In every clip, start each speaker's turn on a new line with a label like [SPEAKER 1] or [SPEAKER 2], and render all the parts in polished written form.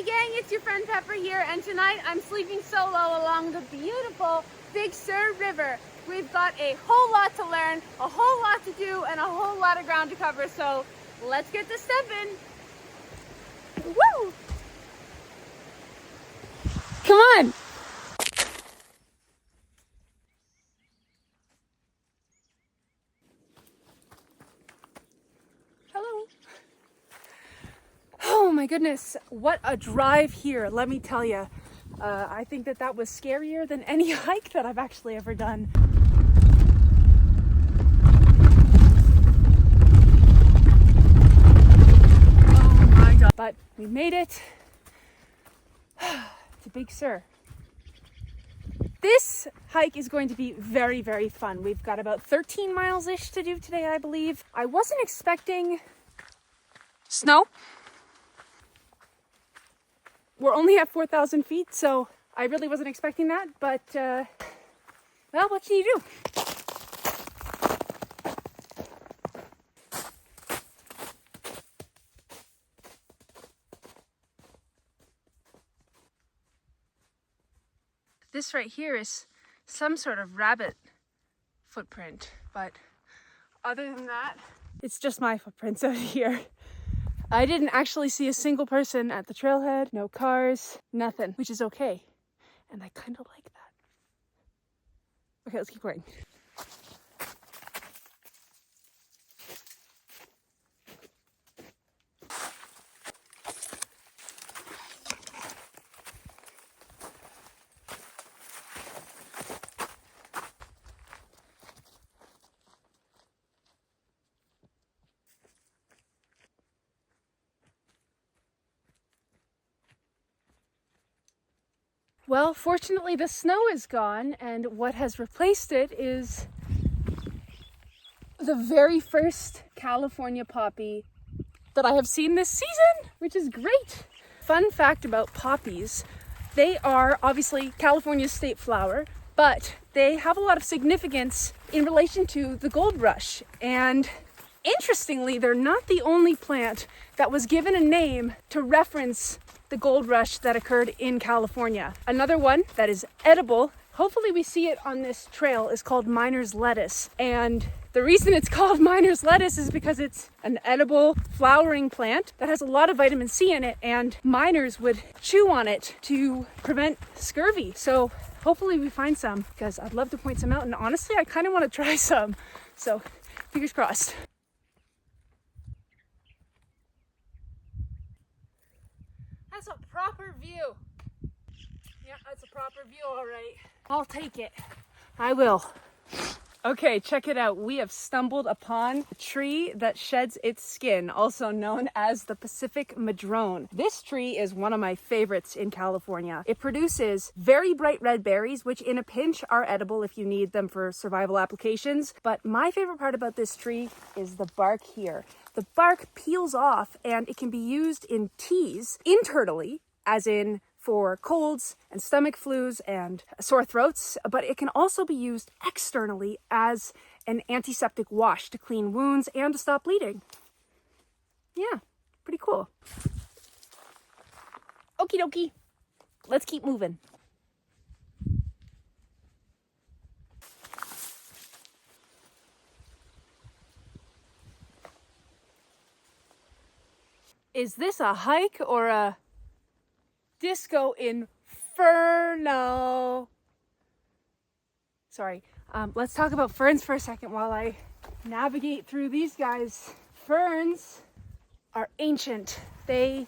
[SPEAKER 1] Hey gang, it's your friend Pepper here, and tonight I'm sleeping solo along the beautiful Big Sur River. We've got a whole lot to learn, a whole lot to do, and a whole lot of ground to cover, so let's get to steppin'. Woo! Come on! Hello. Oh my goodness, what a drive here, let me tell you. I think that was scarier than any hike that I've actually ever done. Oh my God. But we made it to Big Sur. This hike is going to be very, very fun. We've got about 13 miles-ish to do today, I believe. I wasn't expecting snow. We're only at 4,000 feet, so I really wasn't expecting that, but, well, what can you do? This right here is some sort of rabbit footprint, but other than that, it's just my footprints out here. I didn't actually see a single person at the trailhead, no cars, nothing, which is okay. And I kind of like that. Okay, let's keep going. Well, fortunately the snow is gone, and what has replaced it is the very first California poppy that I have seen this season, which is great. Fun fact about poppies, they are obviously California's state flower, but they have a lot of significance in relation to the gold rush. And interestingly, they're not the only plant that was given a name to reference the gold rush that occurred in California. Another one that is edible, hopefully we see it on this trail, is called miner's lettuce. And the reason it's called miner's lettuce is because it's an edible flowering plant that has a lot of vitamin C in it, and miners would chew on it to prevent scurvy. So hopefully we find some, because I'd love to point some out, and honestly I kind of want to try some. So fingers crossed. That's a proper view. Yeah, that's a proper view, all right. I'll take it. I will. Okay, check it out. We have stumbled upon a tree that sheds its skin, also known as the Pacific Madrone. This tree is one of my favorites in California. It produces very bright red berries, which in a pinch are edible if you need them for survival applications. But my favorite part about this tree is the bark here. The bark peels off and it can be used in teas internally, as in for colds and stomach flus and sore throats, but it can also be used externally as an antiseptic wash to clean wounds and to stop bleeding. Yeah, pretty cool. Okie dokie, let's keep moving. Is this a hike or a disco inferno? Sorry, let's talk about ferns for a second while I navigate through these guys. Ferns are ancient. They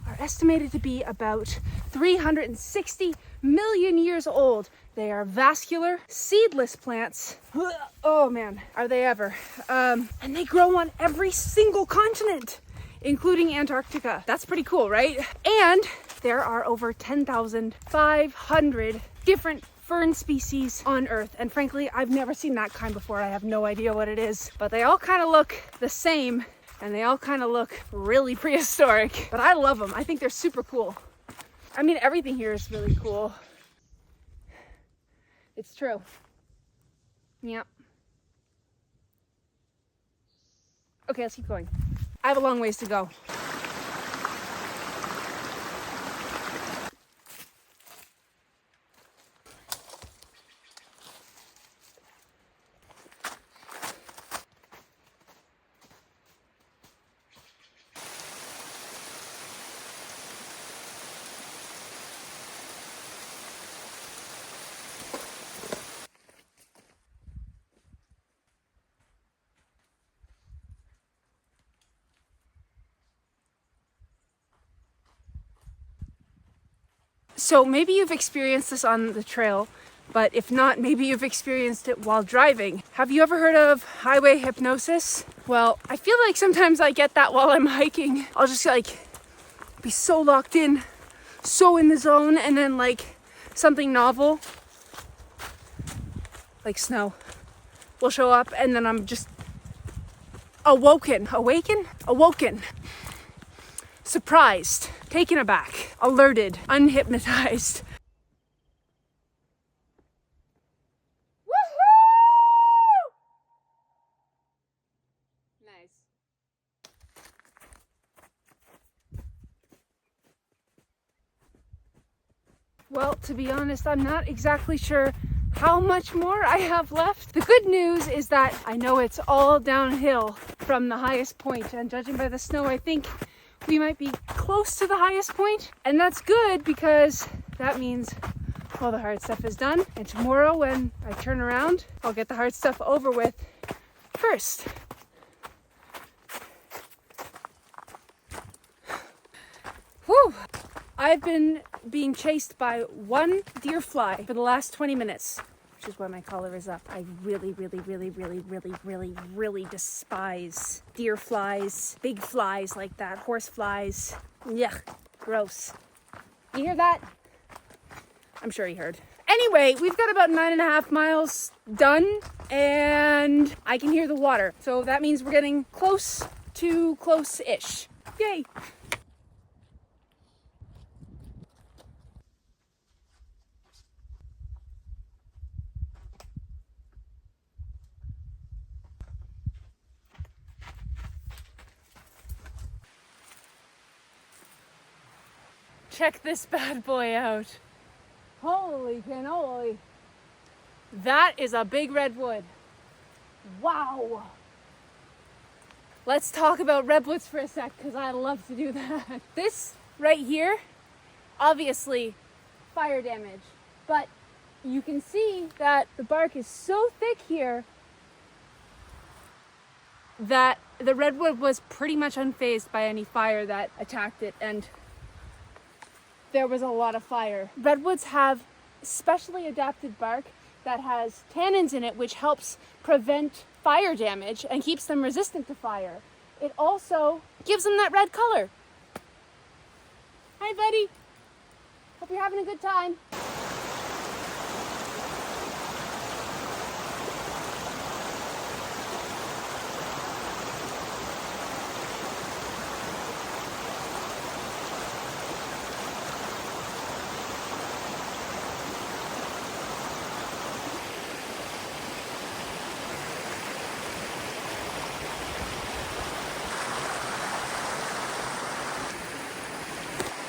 [SPEAKER 1] are estimated to be about 360 million years old. They are vascular, seedless plants. Oh man, are they ever. And they grow on every single continent, including Antarctica. That's pretty cool, right? And there are over 10,500 different fern species on Earth. And frankly, I've never seen that kind before. I have no idea what it is, but they all kind of look the same and they all kind of look really prehistoric, but I love them. I think they're super cool. I mean, everything here is really cool. It's true. Yep. Okay, let's keep going. I have a long ways to go. So maybe you've experienced this on the trail, but if not, maybe you've experienced it while driving. Have you ever heard of highway hypnosis? Well, I feel like sometimes I get that while I'm hiking. I'll just like be so locked in, so in the zone, and then like something novel, like snow, will show up, and then I'm just awoken, surprised, taken aback, alerted, unhypnotized. Woohoo! Nice. Well, to be honest, I'm not exactly sure how much more I have left. The good news is that I know it's all downhill from the highest point, and judging by the snow, I think we might be close to the highest point, and that's good because that means all the hard stuff is done, and tomorrow when I turn around, I'll get the hard stuff over with first. Whew! I've been being chased by one deer fly for the last 20 minutes, which is why my collar is up. I really despise deer flies, big flies like that, horse flies. Yuck, gross. You hear that? I'm sure you heard. Anyway, we've got about 9.5 miles done, and I can hear the water. So that means we're getting close to close-ish. Yay! Check this bad boy out. Holy cannoli. That is a big redwood. Wow. Let's talk about redwoods for a sec, because I love to do that. This right here, obviously fire damage, but you can see that the bark is so thick here that the redwood was pretty much unfazed by any fire that attacked it, and there was a lot of fire. Redwoods have specially adapted bark that has tannins in it, which helps prevent fire damage and keeps them resistant to fire. It also gives them that red color. Hi, buddy. Hope you're having a good time.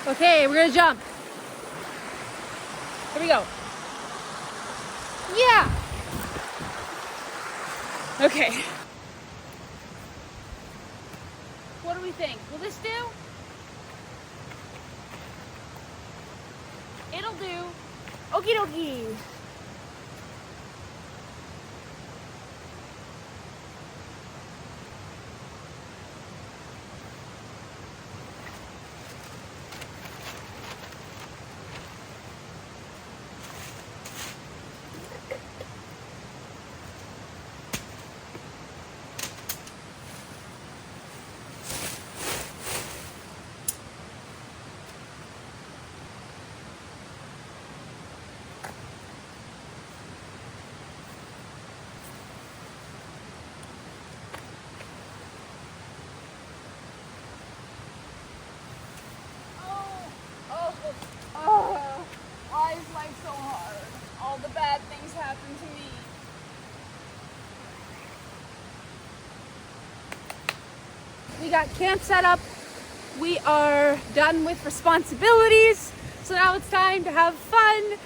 [SPEAKER 1] Okay, we're gonna jump. Here we go. Yeah. Okay. What do we think? Will this do? It'll do. Okie dokie. So hard. All the bad things happen to me. We got camp set up. We are done with responsibilities. So now it's time to have fun.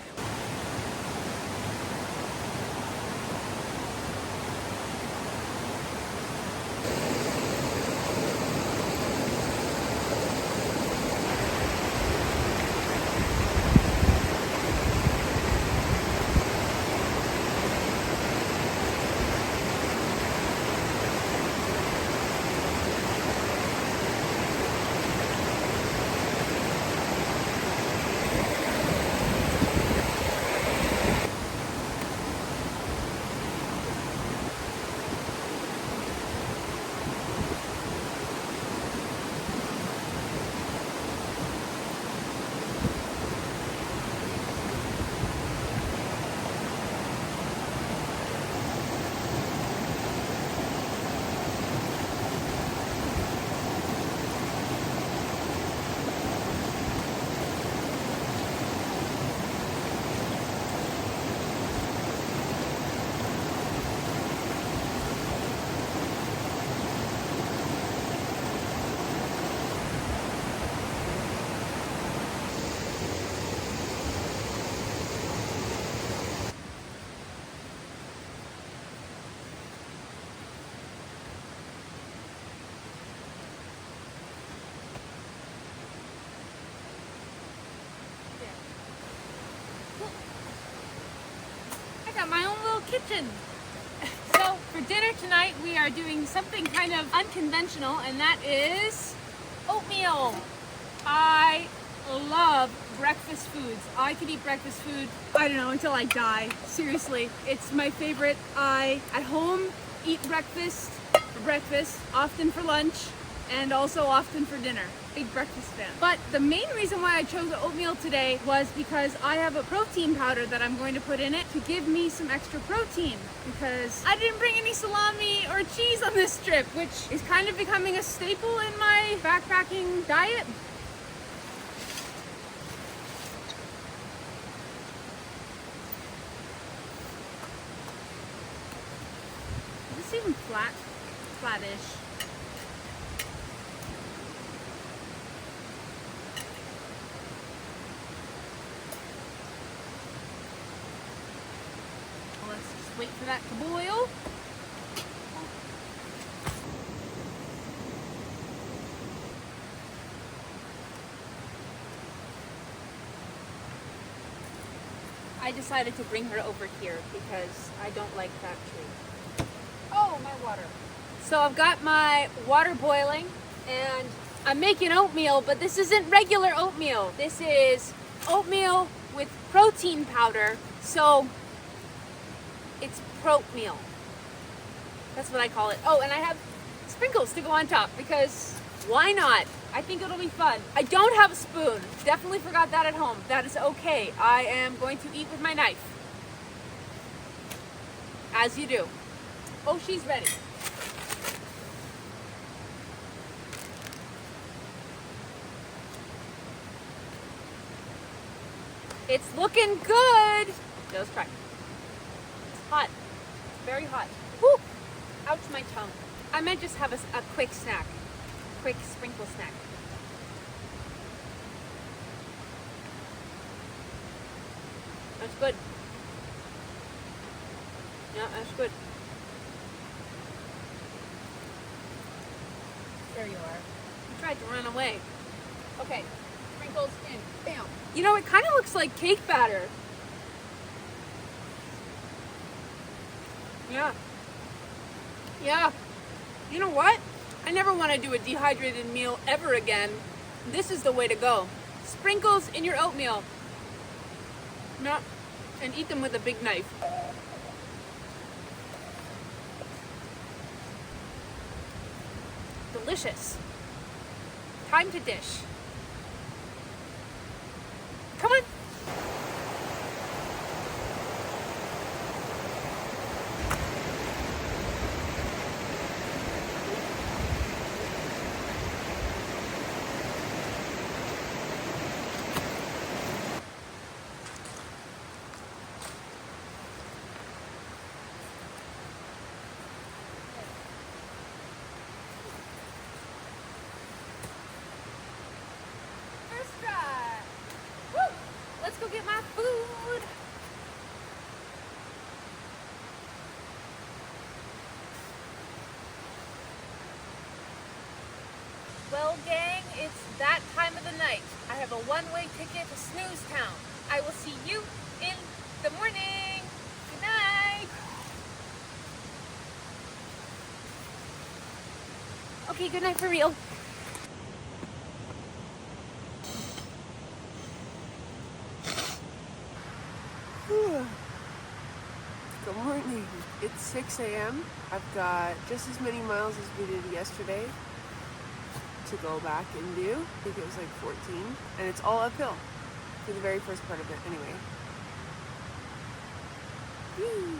[SPEAKER 1] kitchen. So for dinner tonight, we are doing something kind of unconventional, and that is oatmeal. I love breakfast foods. I could eat breakfast food, I don't know, until I die. Seriously, it's my favorite. I, at home, eat breakfast for breakfast, often for lunch, and also often for dinner. Big breakfast fan. But the main reason why I chose oatmeal today was because I have a protein powder that I'm going to put in it to give me some extra protein, because I didn't bring any salami or cheese on this trip, which is kind of becoming a staple in my backpacking diet. Is this even flat? Flattish. Wait for that to boil. I decided to bring her over here because I don't like that tree. Oh, my water. So I've got my water boiling and I'm making oatmeal, but this isn't regular oatmeal. This is oatmeal with protein powder. So it's protemeal. That's what I call it. Oh, and I have sprinkles to go on top because why not? I think it'll be fun. I don't have a spoon. Definitely forgot that at home. That is okay. I am going to eat with my knife. As you do. Oh, she's ready. It's looking good. Let's try. Hot, very hot. Woo! Ouch, my tongue. I might just have a quick snack, quick sprinkle snack. That's good. Yeah, that's good. There you are. You tried to run away. Okay, sprinkles in. Bam. You know, it kind of looks like cake batter. Yeah. Yeah. You know what? I never want to do a dehydrated meal ever again. This is the way to go. Sprinkles in your oatmeal. Yeah. And eat them with a big knife. Delicious. Time to dish. Come on. Go get my food. Well, gang, it's that time of the night. I have a one-way ticket to Snooze Town. I will see you in the morning. Good night. Okay, good night for real.
[SPEAKER 2] Good morning. It's 6 a.m. I've got just as many miles as we did yesterday to go back and do. I think it was like 14. And it's all uphill for the very first part of it anyway. Woo.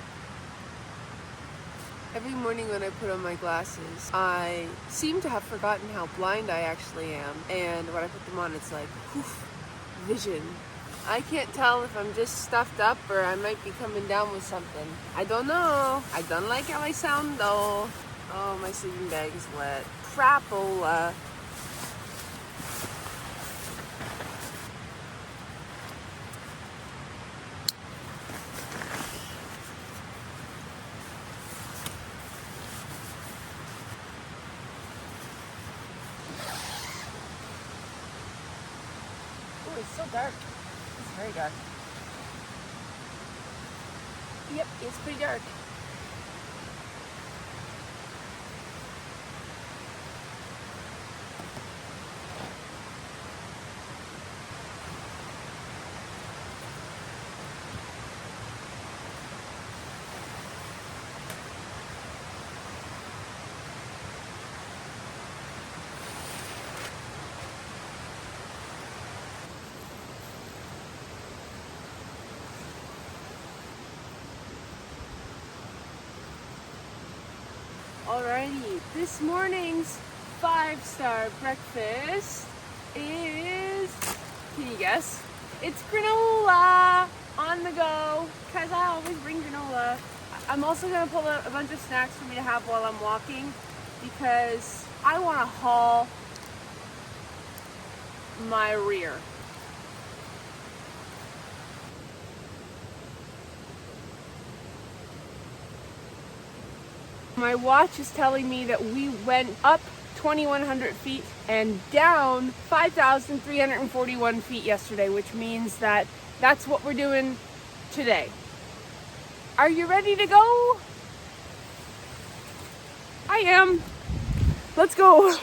[SPEAKER 2] Every morning when I put on my glasses, I seem to have forgotten how blind I actually am. And when I put them on, it's like, poof, vision. I can't tell if I'm just stuffed up or I might be coming down with something. I don't know. I don't like how I sound though. Oh, my sleeping bag is wet. Crapola. Oh, it's so dark. It's very dark.
[SPEAKER 1] Yep, it's pretty dark. Alrighty, this morning's 5-star breakfast is, can you guess? It's granola on the go, because I always bring granola. I'm also going to pull out a bunch of snacks for me to have while I'm walking, because I want to haul my rear. My watch is telling me that we went up 2,100 feet and down 5,341 feet yesterday, which means that that's what we're doing today. Are you ready to go? I am. Let's go.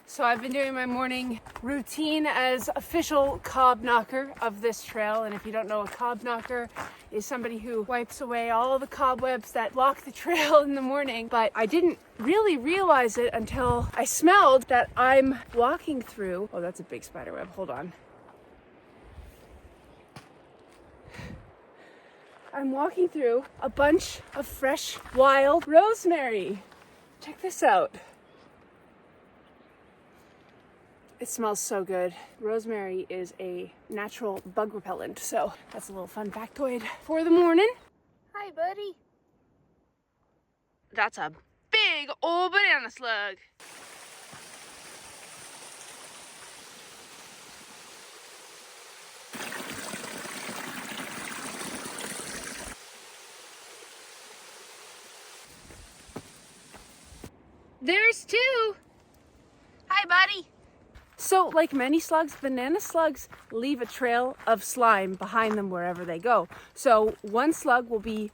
[SPEAKER 1] So I've been doing my morning routine as official cob knocker of this trail. And if you don't know, a cob knocker is somebody who wipes away all the cobwebs that block the trail in the morning. But I didn't really realize it until I smelled that I'm walking through. Oh, that's a big spider web. Hold on. I'm walking through a bunch of fresh, wild rosemary. Check this out. It smells so good. Rosemary is a natural bug repellent, so that's a little fun factoid for the morning. Hi, buddy. That's a big old banana slug. There's two. Hi, buddy. So, like many slugs, banana slugs leave a trail of slime behind them wherever they go. So one slug will be,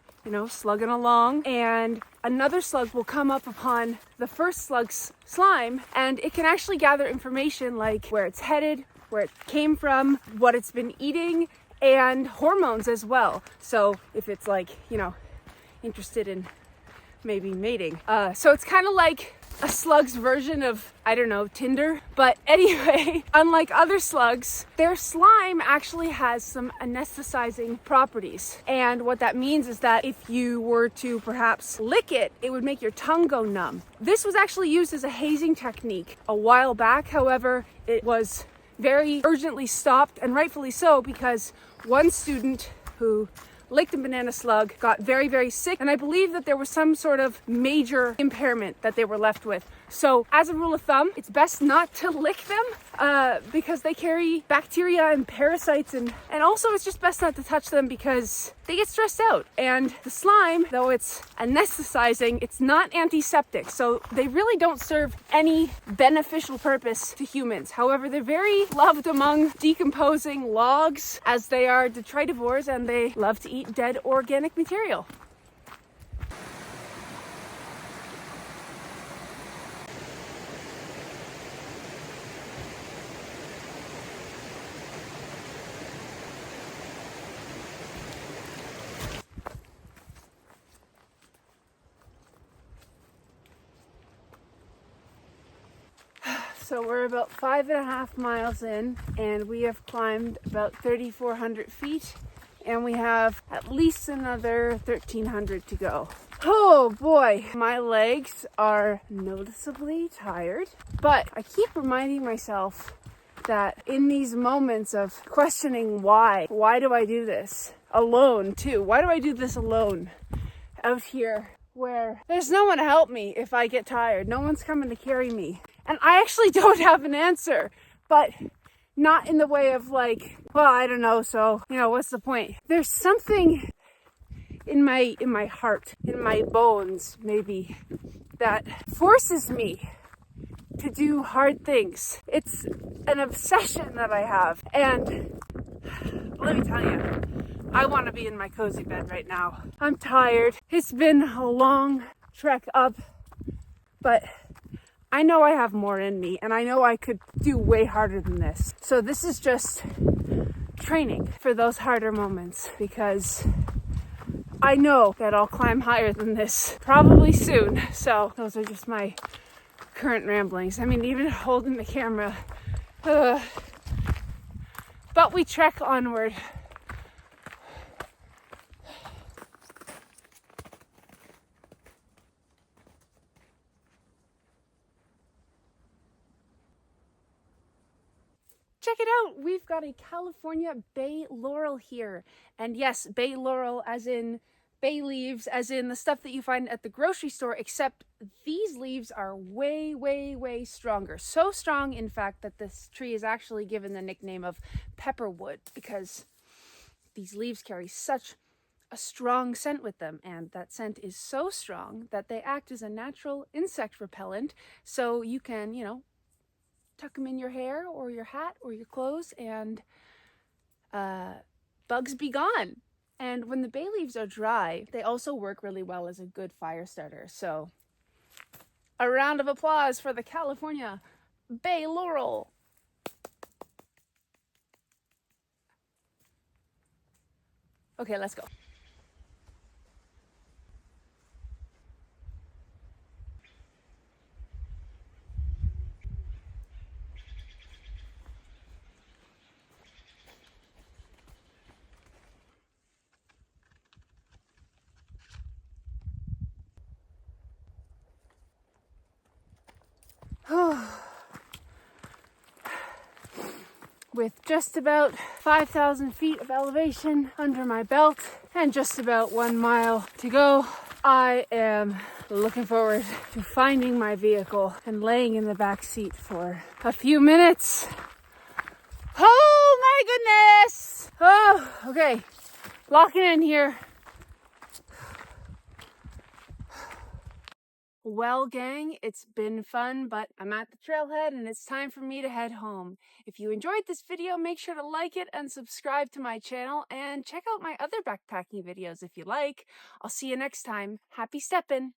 [SPEAKER 1] slugging along, and another slug will come up upon the first slug's slime, and it can actually gather information like where it's headed, where it came from, what it's been eating, and hormones as well. So if it's interested in maybe mating. So it's kind of like a slug's version of, Tinder. But anyway, unlike other slugs, their slime actually has some anesthetizing properties. And what that means is that if you were to perhaps lick it, it would make your tongue go numb. This was actually used as a hazing technique a while back. However, it was very urgently stopped, and rightfully so, because one student who licked a banana slug got very, very sick, and I believe that there was some sort of major impairment that they were left with. So as a rule of thumb, it's best not to lick them because they carry bacteria and parasites, and also it's just best not to touch them because they get stressed out. And the slime, though it's anesthetizing, it's not antiseptic, so they really don't serve any beneficial purpose to humans. However, they're very loved among decomposing logs, as they are detritivores and they love to eat dead organic material. So we're about 5.5 miles in, and we have climbed about 3,400 feet, and we have at least another 1,300 to go. Oh boy, my legs are noticeably tired, but I keep reminding myself that in these moments of questioning why do I do this? Alone too. Why do I do this alone out here where there's no one to help me if I get tired? No one's coming to carry me. And I actually don't have an answer, but not in the way of like, well, I don't know, so, what's the point? There's something in my heart, in my bones maybe, that forces me to do hard things. It's an obsession that I have. And let me tell you, I want to be in my cozy bed right now. I'm tired. It's been a long trek up, but I know I have more in me, and I know I could do way harder than this. So this is just training for those harder moments, because I know that I'll climb higher than this probably soon. So those are just my current ramblings. I mean, even holding the camera, but we trek onward. Check it out, we've got a California bay laurel here. And yes, bay laurel as in bay leaves, as in the stuff that you find at the grocery store, except these leaves are way, way, way stronger. So strong, in fact, that this tree is actually given the nickname of pepperwood, because these leaves carry such a strong scent with them, and that scent is so strong that they act as a natural insect repellent. So you can, tuck them in your hair or your hat or your clothes, and bugs be gone. And when the bay leaves are dry, they also work really well as a good fire starter. So a round of applause for the California bay laurel. Okay, let's go. With just about 5,000 feet of elevation under my belt and just about 1 mile to go, I am looking forward to finding my vehicle and laying in the back seat for a few minutes. Oh my goodness! Oh, okay, locking in here. Well, gang, it's been fun, but I'm at the trailhead and it's time for me to head home. If you enjoyed this video, make sure to like it and subscribe to my channel, and check out my other backpacking videos if you like. I'll see you next time. Happy steppin'!